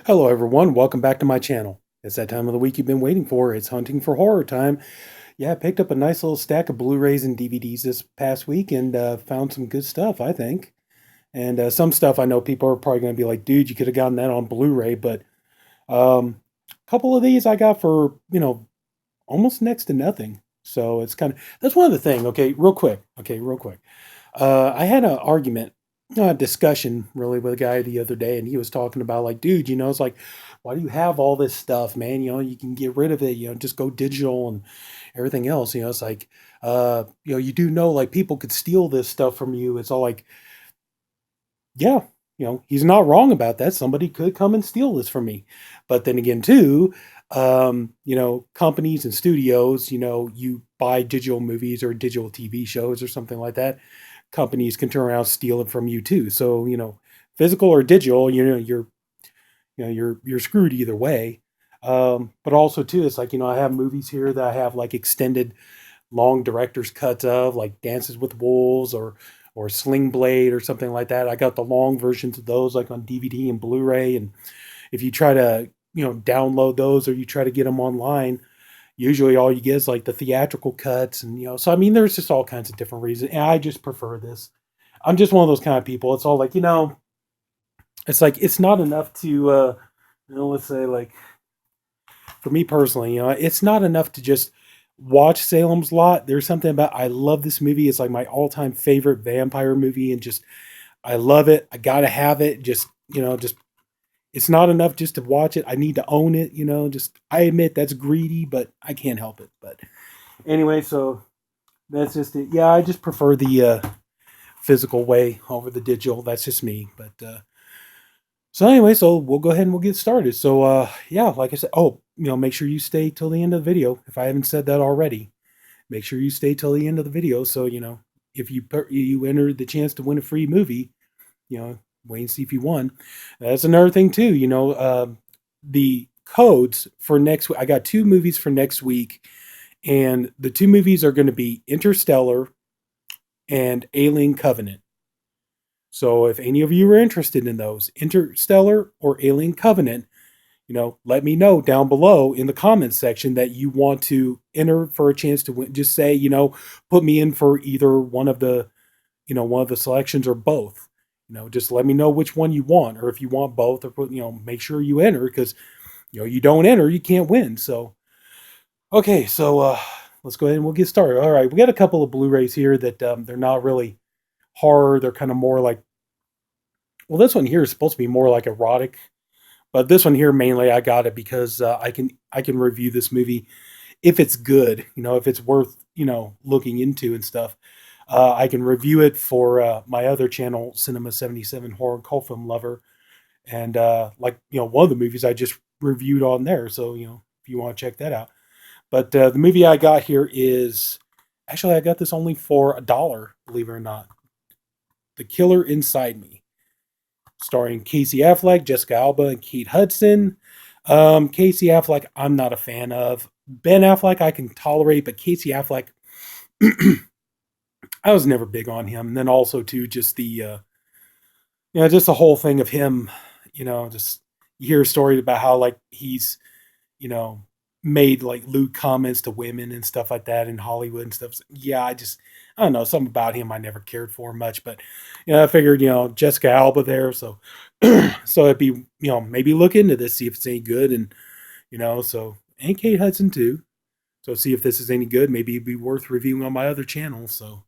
Hello, everyone. Welcome back to my channel. It's that time of the week you've been waiting for. It's hunting for horror time. Yeah, I picked up a nice little stack of Blu-rays and DVDs this past week and found some good stuff, I think. And some stuff I know people are probably going to be like, dude, you could have gotten that on Blu-ray. But a couple of these I got for, almost next to nothing. So it's kind of, that's one of the thing. Okay, real quick. Okay, real quick. I had an argument, discussion really with a guy the other day, and he was talking about like, dude, it's like, why do you have all this stuff, man? You can get rid of it. Just go digital and everything else. It's like, you do know like people could steal this stuff from you. It's all like, yeah, he's not wrong about that. Somebody could come and steal this from me. But then again, too, companies and studios, you buy digital movies or digital TV shows or something like that. Companies can turn around and steal it from you too. So, physical or digital, you're screwed either way. But also too, it's like, I have movies here that I have like extended long director's cuts of, like Dances with Wolves or Sling Blade or something like that. I got the long versions of those like on DVD and Blu-ray. And if you try to, download those or you try to get them online, usually all you get is like the theatrical cuts. And, so I mean, there's just all kinds of different reasons. And I just prefer this. I'm just one of those kind of people. It's all like, it's like, it's not enough to, let's say like, for me personally, it's not enough to just watch Salem's Lot. There's something about, I love this movie. It's like my all-time favorite vampire movie, and just I love it. I gotta have it. Just it's not enough just to watch it. I need to own it. Just I admit that's greedy, but I can't help it. But anyway, so that's just it. Yeah, I just prefer the physical way over the digital. That's just me. But so anyway, so we'll go ahead and we'll get started. So yeah, like I said, oh, make sure you stay till the end of the video. If I haven't said that already, make sure you stay till the end of the video. So if you enter the chance to win a free movie, wait and see if you won. That's another thing too. The codes for next week. I got two movies for next week, and the two movies are going to be Interstellar and Alien Covenant. So if any of you are interested in those, Interstellar or Alien Covenant, let me know down below in the comments section that you want to enter for a chance to win. Just say, put me in for either one of the selections or both. Just let me know which one you want, or if you want both, or make sure you enter, because you don't enter, you can't win. So okay, so let's go ahead and we'll get started. All right, we got a couple of Blu-rays here that they're not really horror. They're kind of more like, well, this one here is supposed to be more like erotic, but this one here mainly I got it because I can review this movie if it's good, if it's worth looking into and stuff. I can review it for my other channel, Cinema 77 Horror Cult Film Lover, and one of the movies I just reviewed on there. So if you want to check that out. But the movie I got here is actually I got this only for $1, believe it or not. The Killer Inside Me, starring Casey Affleck, Jessica Alba, and Kate Hudson. Casey Affleck, I'm not a fan of. Ben Affleck, I can tolerate, but Casey Affleck, I was never big on him. And then also too, just just the whole thing of him, just you hear stories about how like he's, you know, made like lewd comments to women and stuff like that in Hollywood and stuff. So, yeah, I don't know, something about him I never cared for much, but I figured, Jessica Alba there, so so it'd be, maybe look into this, see if it's any good, and so and Kate Hudson too. So see if this is any good. Maybe it'd be worth reviewing on my other channel. So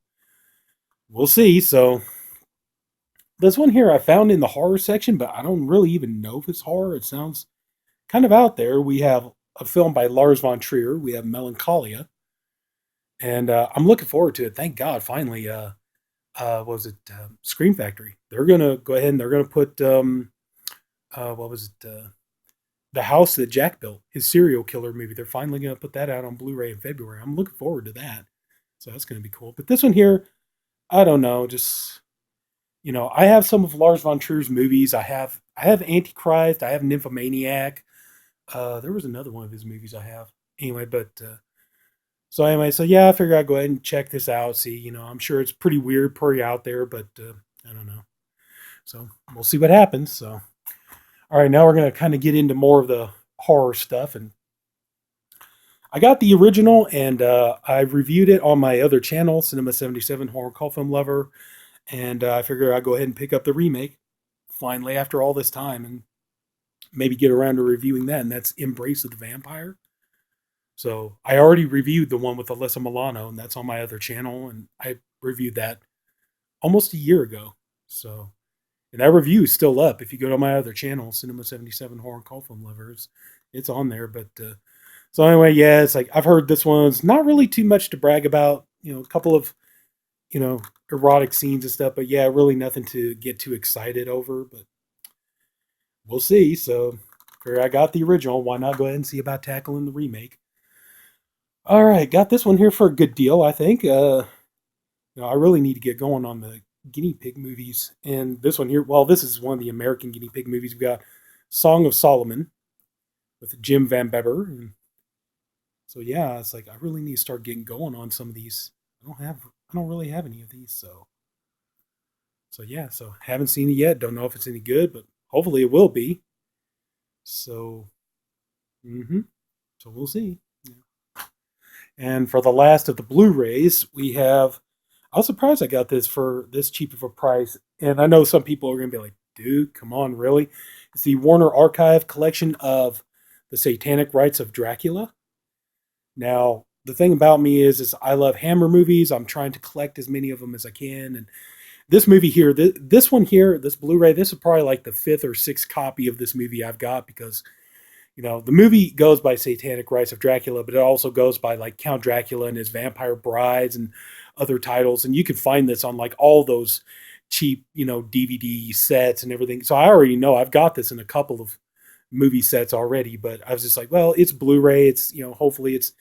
we'll see. So this one here I found in the horror section, but I don't really even know if it's horror. It sounds kind of out there. We have a film by Lars von Trier. We have Melancholia, and I'm looking forward to it. Thank God, finally. What was it? Scream Factory. They're gonna go ahead and they're gonna put what was it? The House that Jack built, his serial killer movie. They're finally gonna put that out on Blu-ray in February. I'm looking forward to that. So that's gonna be cool. But this one here, I don't know. Just I have some of Lars von Trier's movies. I have Antichrist. I have Nymphomaniac. There was another one of his movies I have. Anyway, but so yeah, I figure I'd go ahead and check this out. See, I'm sure it's pretty weird, pretty out there, but I don't know. So we'll see what happens. So All right, now we're going to kind of get into more of the horror stuff. And I got the original, and I reviewed it on my other channel, Cinema 77 Horror Cult Film Lover. And I figure I'd go ahead and pick up the remake finally after all this time and maybe get around to reviewing that. And that's Embrace of the Vampire. So I already reviewed the one with Alyssa Milano, and that's on my other channel. And I reviewed that almost a year ago. So, and that review is still up. If you go to my other channel, Cinema 77 Horror Cult Film Lovers, it's on there. But so anyway, yeah, it's like I've heard this one's not really too much to brag about. You know, a couple of you know erotic scenes and stuff, but yeah, really nothing to get too excited over. But we'll see. So, figure I got the original. Why not go ahead and see about tackling the remake? All right, got this one here for a good deal, I think. I really need to get going on the guinea pig movies. And this one here, well, this is one of the American guinea pig movies. We've got Song of Solomon with Jim Van Beber. And so yeah, it's like I really need to start getting going on some of these. I don't really have any of these, so yeah, so haven't seen it yet. Don't know if it's any good, but hopefully it will be. So, mm-hmm. So we'll see. Yeah. And for the last of the Blu-rays, we have. I was surprised I got this for this cheap of a price. And I know some people are going to be like, dude, come on, really? It's the Warner Archive collection of the Satanic Rites of Dracula. Now, the thing about me is I love Hammer movies. I'm trying to collect as many of them as I can. And this movie here, this one here, this Blu-ray, this is probably like the fifth or sixth copy of this movie I've got because the movie goes by Satanic Rites of Dracula, but it also goes by like Count Dracula and his Vampire Brides and other titles. And you can find this on like all those cheap, DVD sets and everything. So I already know I've got this in a couple of movie sets already, but I was just like, well, it's Blu-ray. It's, hopefully it's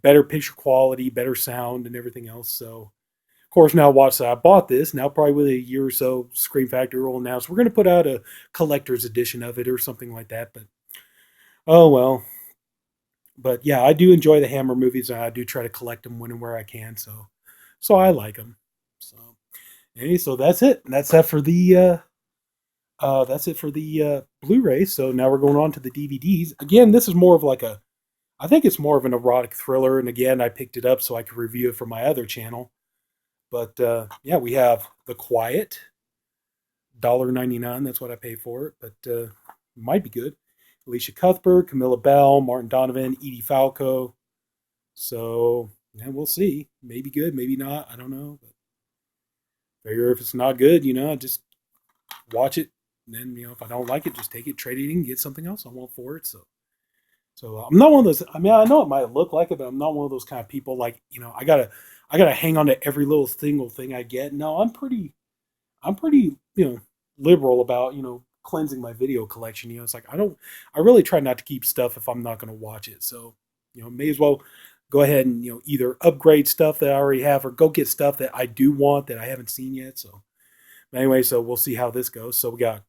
better picture quality, better sound and everything else. So of course, now watch that I bought this. Now probably with a year or so, Scream Factory will announce we're going to put out a collector's edition of it or something like that. But oh well. But yeah, I do enjoy the Hammer movies, and I do try to collect them when and where I can. So I like them. So anyway, so that's it. That's it for the Blu-ray. So now we're going on to the DVDs. Again, this is more of like I think it's more of an erotic thriller. And again, I picked it up so I could review it for my other channel. But yeah, we have The Quiet, $1.99. That's what I paid for it, but might be good. Alicia Cuthbert, Camilla Bell, Martin Donovan, Edie Falco. So yeah, we'll see. Maybe good, maybe not. I don't know. But figure if it's not good, just watch it. And then if I don't like it, just take it, trade it in, get something else I want for it. So I'm not one of those. I mean, I know it might look like it, but I'm not one of those kind of people. Like I gotta hang on to every little single thing I get. No, I'm pretty liberal about cleansing my video collection. It's like I really try not to keep stuff if I'm not going to watch it. So may as well go ahead and either upgrade stuff that I already have or go get stuff that I do want that I haven't seen yet. So anyway, so we'll see how this goes. So we got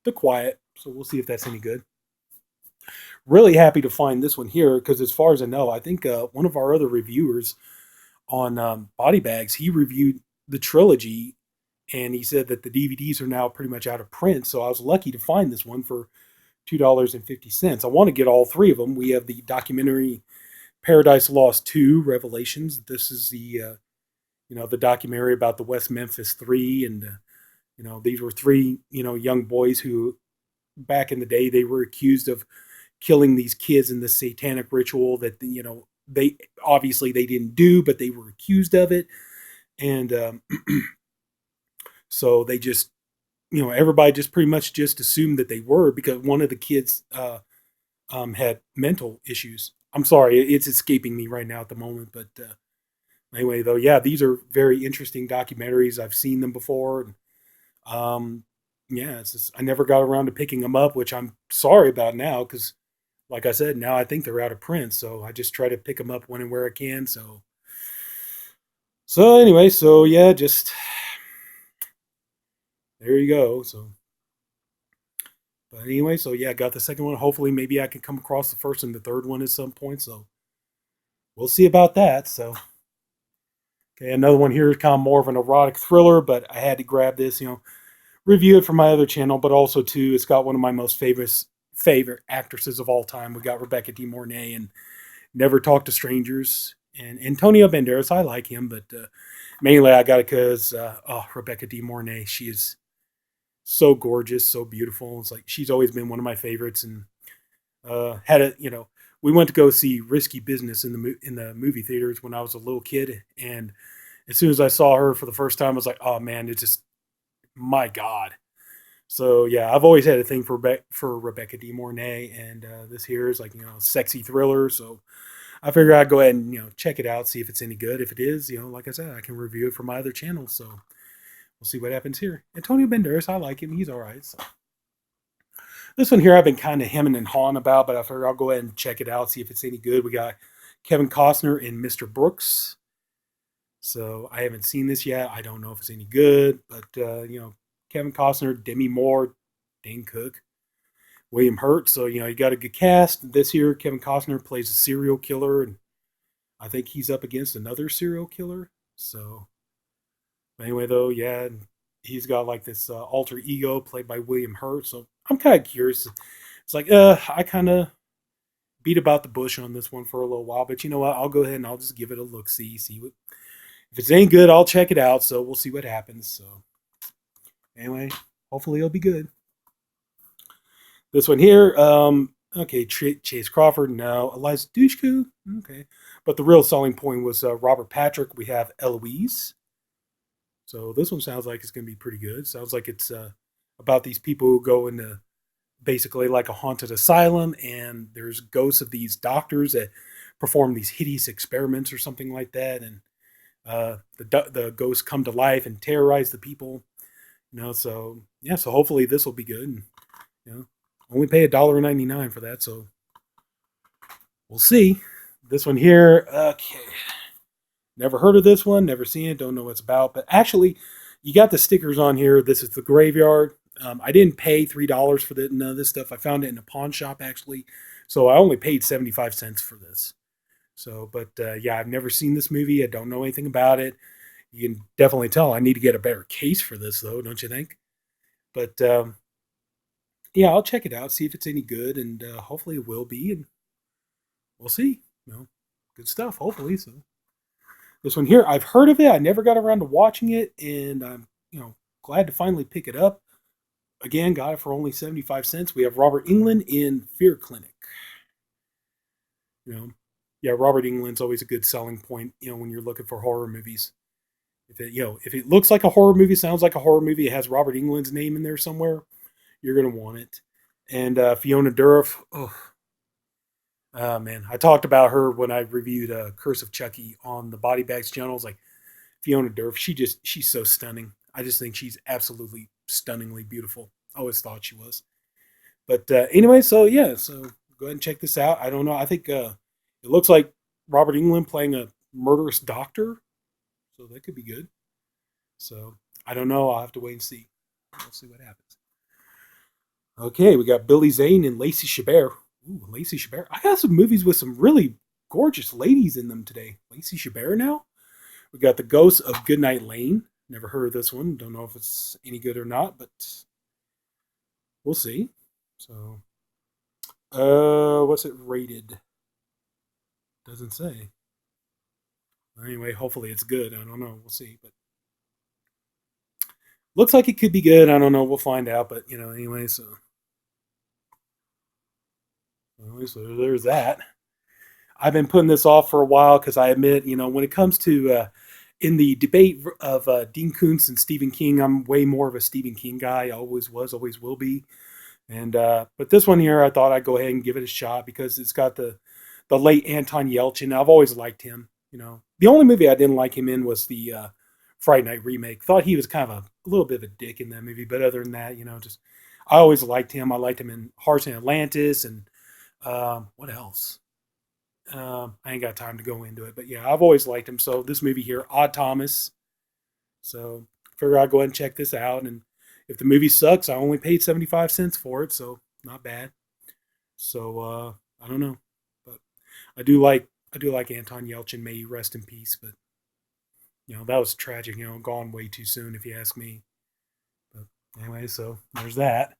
The Quiet. So we'll see if that's any good. Really happy to find this one here because as far as I know, I think one of our other reviewers on Body Bags, he reviewed the trilogy and he said that the DVDs are now pretty much out of print. So I was lucky to find this one for $2.50. I want to get all three of them. We have the documentary Paradise Lost 2 Revelations. This is the documentary about the West Memphis Three, and these were three young boys who back in the day they were accused of killing these kids in the satanic ritual that they obviously they didn't do, but they were accused of it, and so they just everybody just pretty much just assumed that they were because one of the kids had mental issues. I'm sorry, it's escaping me right now at the moment, but anyway, though, yeah, these are very interesting documentaries. I've seen them before, and yeah, it's just, I never got around to picking them up, which I'm sorry about now because like I said, now I think they're out of print, so I just try to pick them up when and where I can. So anyway, so yeah, just there you go. So, but anyway, so yeah, I got the second one. Hopefully, maybe I can come across the first and the third one at some point. So we'll see about that. So okay, another one here is kind of more of an erotic thriller, but I had to grab this. review it for my other channel, but also too, it's got one of my most favorite actresses of all time. We got Rebecca De Mornay and Never Talk to Strangers, and Antonio Banderas. I like him, but mainly I got it because Rebecca De Mornay. She is so gorgeous, so beautiful. It's like she's always been one of my favorites, and had a we went to go see Risky Business in the movie theaters when I was a little kid, and as soon as I saw her for the first time, I was like, oh man, it's just my God. So yeah, I've always had a thing for Rebecca De Mornay, and this here is like sexy thriller. So I figured I'd go ahead and check it out, see if it's any good. If it is, like I said, I can review it for my other channel. So we'll see what happens here. Antonio Banderas, I like him. He's all right. So this one here, I've been kind of hemming and hawing about, but I figured I'll go ahead and check it out, see if it's any good. We got Kevin Costner in Mr. Brooks. So I haven't seen this yet. I don't know if it's any good, but Kevin Costner, Demi Moore, Dane Cook, William Hurt. So you got a good cast. This year, Kevin Costner plays a serial killer, and I think he's up against another serial killer. So anyway, though, yeah, he's got like this alter ego played by William Hurt. So I'm kind of curious. It's like I kind of beat about the bush on this one for a little while, but you know what? I'll go ahead and I'll just give it a look. See what if it's any good. I'll check it out. So we'll see what happens. So anyway, hopefully it'll be good. This one here, okay, Chase Crawford, no. Eliza Dushku, okay. But the real selling point was Robert Patrick. We have Eloise. So this one sounds like it's going to be pretty good. Sounds like it's about these people who go into basically like a haunted asylum, and there's ghosts of these doctors that perform these hideous experiments or something like that, and the ghosts come to life and terrorize the people. So yeah, so hopefully this will be good. And, only pay $1.99 for that, so we'll see. This one here, okay. Never heard of this one, never seen it, don't know what it's about. But actually, you got the stickers on here. This is The Graveyard. I didn't pay $3 for none of this stuff. I found it in a pawn shop, actually. So I only paid 75 cents for this. So, but yeah, I've never seen this movie. I don't know anything about it. You can definitely tell I need to get a better case for this, though, don't you think? But yeah, I'll check it out, see if it's any good, and hopefully it will be, and we'll see. Good stuff, hopefully. So this one here, I've heard of it. I never got around to watching it, and I'm glad to finally pick it up. Again, got it for only 75 cents. We have Robert Englund in Fear Clinic. Yeah, Robert Englund's always a good selling point. When you're looking for horror movies. If it looks like a horror movie, sounds like a horror movie, it has Robert Englund's name in there somewhere, you're gonna want it. And Fiona Dourif, oh man, I talked about her when I reviewed Curse of Chucky on the Body Bags channel. I was like, Fiona Dourif, she's so stunning. I just think she's absolutely stunningly beautiful. I always thought she was. But anyway, so yeah, so go ahead and check this out. I don't know. I think it looks like Robert Englund playing a murderous doctor, so that could be good. So I don't know. I'll have to wait and see. We'll see what happens. Okay, we got Billy Zane and Lacey Chabert. Ooh, Lacey Chabert. I got some movies with some really gorgeous ladies in them today. Lacey Chabert now. We got The Ghost of Goodnight Lane. Never heard of this one. Don't know if it's any good or not, but we'll see. So, what's it rated? Doesn't say. Anyway, hopefully it's good. I don't know. We'll see. But looks like it could be good. I don't know. We'll find out. But anyway, so there's that. I've been putting this off for a while because I admit, when it comes to in the debate of Dean Koontz and Stephen King, I'm way more of a Stephen King guy. I always was, always will be. And but this one here, I thought I'd go ahead and give it a shot because it's got the late Anton Yelchin. I've always liked him. The only movie I didn't like him in was the Friday Night remake. Thought he was kind of a little bit of a dick in that movie, but other than that, just I always liked him. I liked him in Hearts in Atlantis and what else? I ain't got time to go into it, but yeah, I've always liked him. So this movie here, Odd Thomas. So I figure I'll go ahead and check this out. And if the movie sucks, I only paid 75 cents for it, so not bad. So I don't know, but I do like Anton Yelchin. May he rest in peace. But that was tragic. Gone way too soon, if you ask me. But Anyway, so there's that.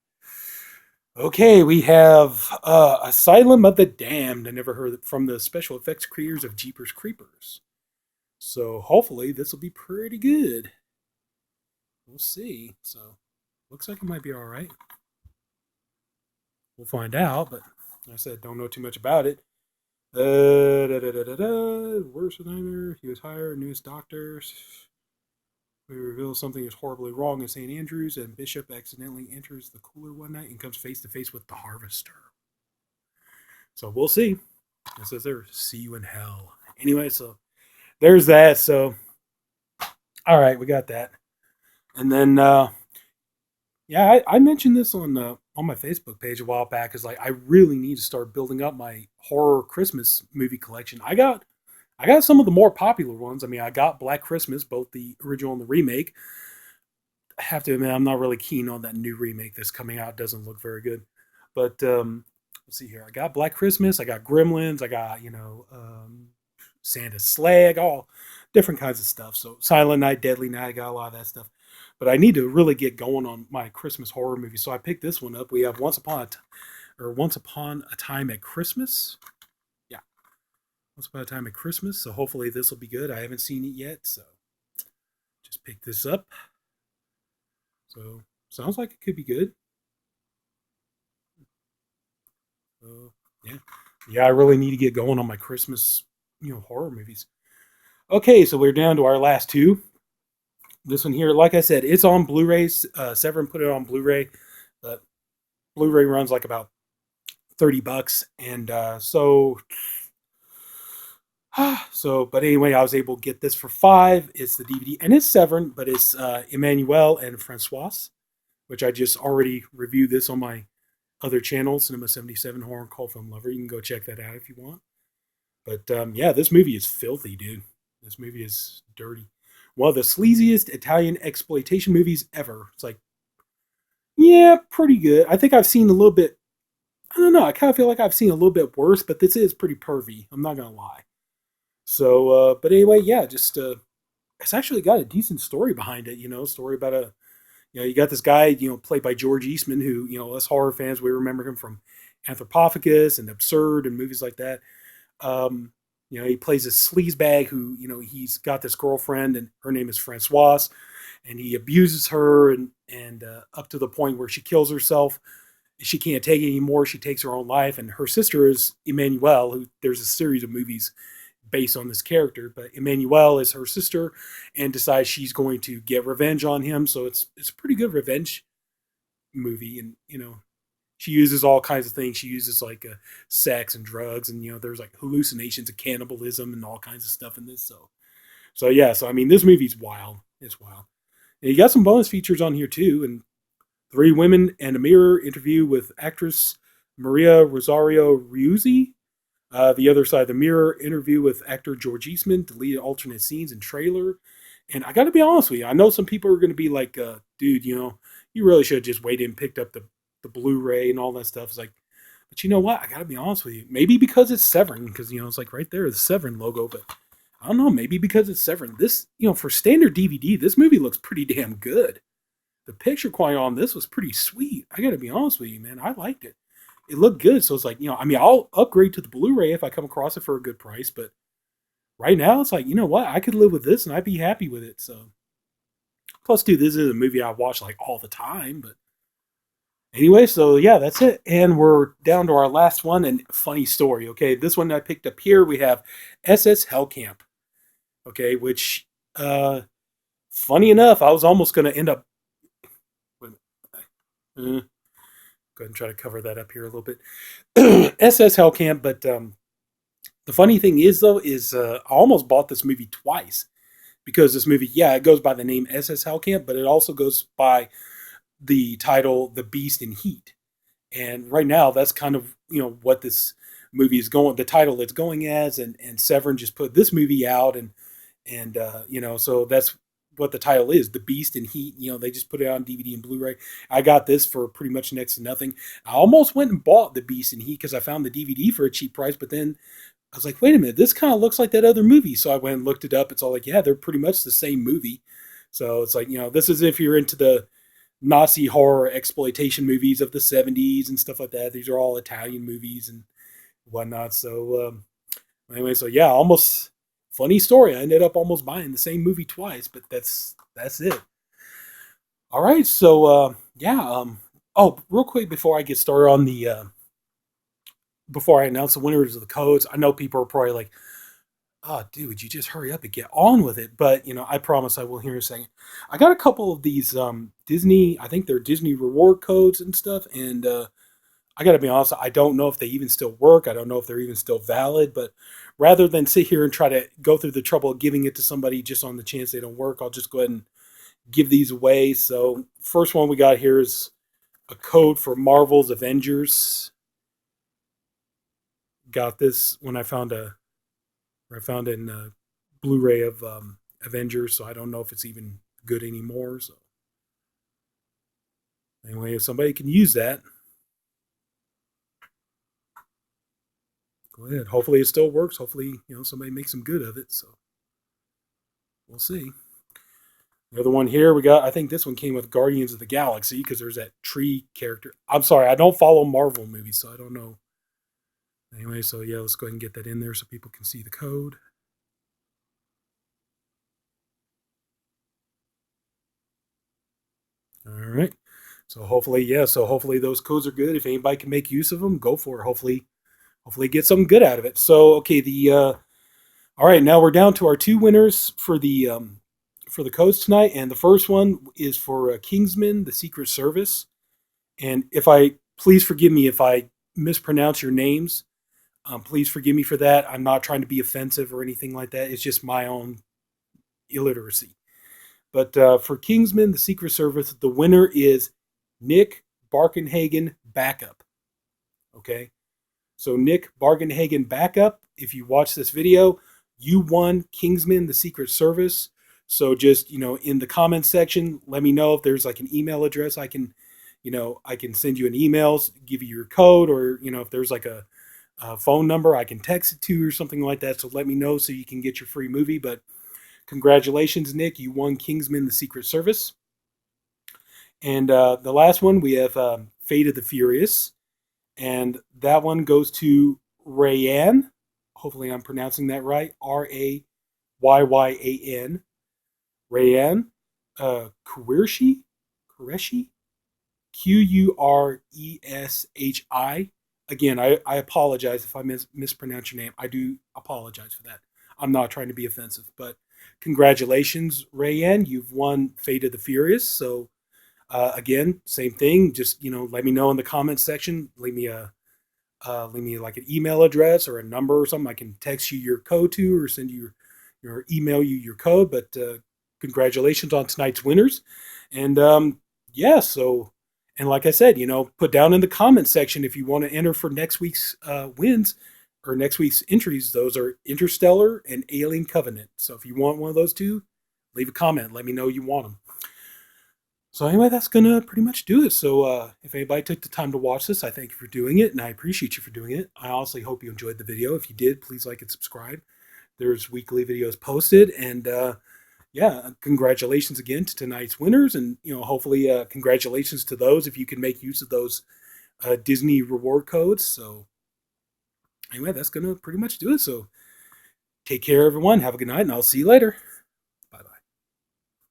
Okay, we have Asylum of the Damned. I never heard from the special effects creators of Jeepers Creepers. So hopefully this will be pretty good. We'll see. So looks like it might be all right. We'll find out, but like I said, don't know too much about it. Worst nightmare. He was hired, newest doctors. We reveal something is horribly wrong in St. Andrews, and Bishop accidentally enters the cooler one night and comes face to face with the harvester. So we'll see. It says there, see you in hell. Anyway, so there's that. So, all right, we got that. And then, yeah, I mentioned this on my Facebook page a while back. Is like I really need to start building up my horror Christmas movie collection. I got some of the more popular ones. I mean, I got Black Christmas, both the original and the remake. I have to admit, I'm not really keen on that new remake that's coming out. It doesn't look very good. But let's see here. I got Black Christmas. I got Gremlins. I got Santa's Sleigh. I got all different kinds of stuff. So Silent Night, Deadly Night. I got a lot of that stuff. But I need to really get going on my Christmas horror movie. So I picked this one up. We have Once Upon a Time at Christmas. Yeah, Once Upon a Time at Christmas. So hopefully this will be good. I haven't seen it yet, so just pick this up. So sounds like it could be good. So yeah, yeah. I really need to get going on my Christmas, horror movies. Okay, so we're down to our last two. This one here, like I said, it's on Blu-ray. Severin put it on Blu-ray, but Blu-ray runs like about $30, and but anyway, I was able to get this for 5. It's the DVD, and it's Severin, but it's Emmanuel and Francois, which I just already reviewed this on my other channel, Cinema 77 Horror and Cult Film Lover. You can go check that out if you want. But yeah, this movie is filthy, dude. This movie is dirty. One of the sleaziest Italian exploitation movies ever. It's like, yeah, pretty good. I think I've seen a little bit. I don't know. I kind of feel like I've seen a little bit worse, but this is pretty pervy. I'm not gonna lie. So, but anyway, yeah, just it's actually got a decent story behind it. Story about you got this guy, played by George Eastman, who, us horror fans, we remember him from Anthropophagus and Absurd and movies like that. Um, he plays a sleazebag who, he's got this girlfriend and her name is Francoise, and he abuses her and up to the point where she kills herself. She can't take it anymore. She takes her own life, and her sister is Emmanuelle, who there's a series of movies based on this character. But Emmanuelle is her sister and decides she's going to get revenge on him. So it's a pretty good revenge movie, and she uses all kinds of things. She uses like sex and drugs, and there's like hallucinations of cannibalism and all kinds of stuff in this. So yeah. So I mean, this movie's wild. It's wild. And you got some bonus features on here too, and Three Women and a Mirror interview with actress Maria Rosario Riuzzi. The Other Side of the Mirror interview with actor George Eastman, deleted alternate scenes and trailer. And I got to be honest with you, I know some people are going to be like, dude, you really should have just waited and picked up the Blu-ray and all that stuff. It's like, but you know what? I got to be honest with you. Maybe because it's Severin, because, it's like right there, the Severin logo. But I don't know, maybe because it's Severin. This, for standard DVD, this movie looks pretty damn good. The picture quality on this was pretty sweet. I got to be honest with you, man. I liked it. It looked good. So it's like, I'll upgrade to the Blu-ray if I come across it for a good price. But right now, it's like, you know what? I could live with this and I'd be happy with it. So, plus, dude, this is a movie I watch like all the time. But anyway, so yeah, that's it. And we're down to our last one. And funny story. Okay, this one I picked up here. We have SS Hellcamp. Okay, which, funny enough, I was almost going to end up. Go ahead and try to cover that up here a little bit. SS Hellcamp, but the funny thing is, though, is I almost bought this movie twice because this movie, yeah, it goes by the name SS Hellcamp, but it also goes by the title The Beast in Heat. And right now, that's kind of, what this movie is going, the title it's going as, and Severin just put this movie out, and so that's what the title is, The Beast in Heat. They just put it out on DVD and Blu-ray. I got this for pretty much next to nothing. I almost went and bought The Beast in Heat because I found the DVD for a cheap price, but then I was like, wait a minute, this kind of looks like that other movie. So I went and looked it up. It's all like, yeah, they're pretty much the same movie. So it's like, this is if you're into the Nazi horror exploitation movies of the 70s and stuff like that. These are all Italian movies and whatnot. So anyway, so yeah, almost funny story. I ended up almost buying the same movie twice, but that's it. All right, so yeah. Oh, real quick before I get started on the before I announce the winners of the codes, I know people are probably like, "Oh, dude, would you just hurry up and get on with it?" But I promise I will here in a second. I got a couple of these Disney. I think they're Disney reward codes and stuff, and I got to be honest, I don't know if they even still work. I don't know if they're even still valid. But rather than sit here and try to go through the trouble of giving it to somebody just on the chance they don't work, I'll just go ahead and give these away. So, first one we got here is a code for Marvel's Avengers. Got this when I found it in a Blu-ray of Avengers, so I don't know if it's even good anymore. So anyway, if somebody can use that, go ahead. Hopefully it still works. Hopefully, somebody makes some good of it. So we'll see. The other one here we got, I think this one came with Guardians of the Galaxy because there's that tree character. I'm sorry, I don't follow Marvel movies, so I don't know. Anyway, so yeah, let's go ahead and get that in there so people can see the code. All right. So hopefully, yeah. So hopefully those codes are good. If anybody can make use of them, go for it. Hopefully get something good out of it. So okay, the all right, now we're down to our two winners for the codes tonight, and the first one is for Kingsman: The Secret Service. And if I please forgive me if I mispronounce your names. Please forgive me for that. I'm not trying to be offensive or anything like that. It's just my own illiteracy. But for Kingsman: The Secret Service, the winner is Nick Barkenhagen Backup. Okay, so Nick Barkenhagen Backup. If you watch this video, you won Kingsman: The Secret Service. So just in the comments section, let me know if there's like an email address I can send you an email, give you your code, or if there's like a phone number I can text it to or something like that. So let me know so you can get your free movie. But congratulations, Nick. You won Kingsman: The Secret Service. And the last one, we have Fate of the Furious. And that one goes to Rayan. Hopefully I'm pronouncing that right. Rayyan. Rayan. Qureshi? Qureshi? Qureshi. Again, I apologize if I mispronounce your name. I do apologize for that. I'm not trying to be offensive, but congratulations, Rayanne. You've won Fate of the Furious. So again, same thing. Just let me know in the comments section. Leave me like an email address or a number or something. I can text you your code to or send you your email you your code. But congratulations on tonight's winners. And yeah, so. And like I said, put down in the comment section if you want to enter for next week's wins or next week's entries. Those are Interstellar and Alien Covenant. So if you want one of those two, leave a comment. Let me know you want them. So anyway, that's going to pretty much do it. So if anybody took the time to watch this, I thank you for doing it, and I appreciate you for doing it. I honestly hope you enjoyed the video. If you did, please like and subscribe. There's weekly videos posted, and yeah, congratulations again to tonight's winners, and hopefully, congratulations to those if you can make use of those Disney reward codes. So, anyway, that's gonna pretty much do it. So, take care, everyone. Have a good night, and I'll see you later.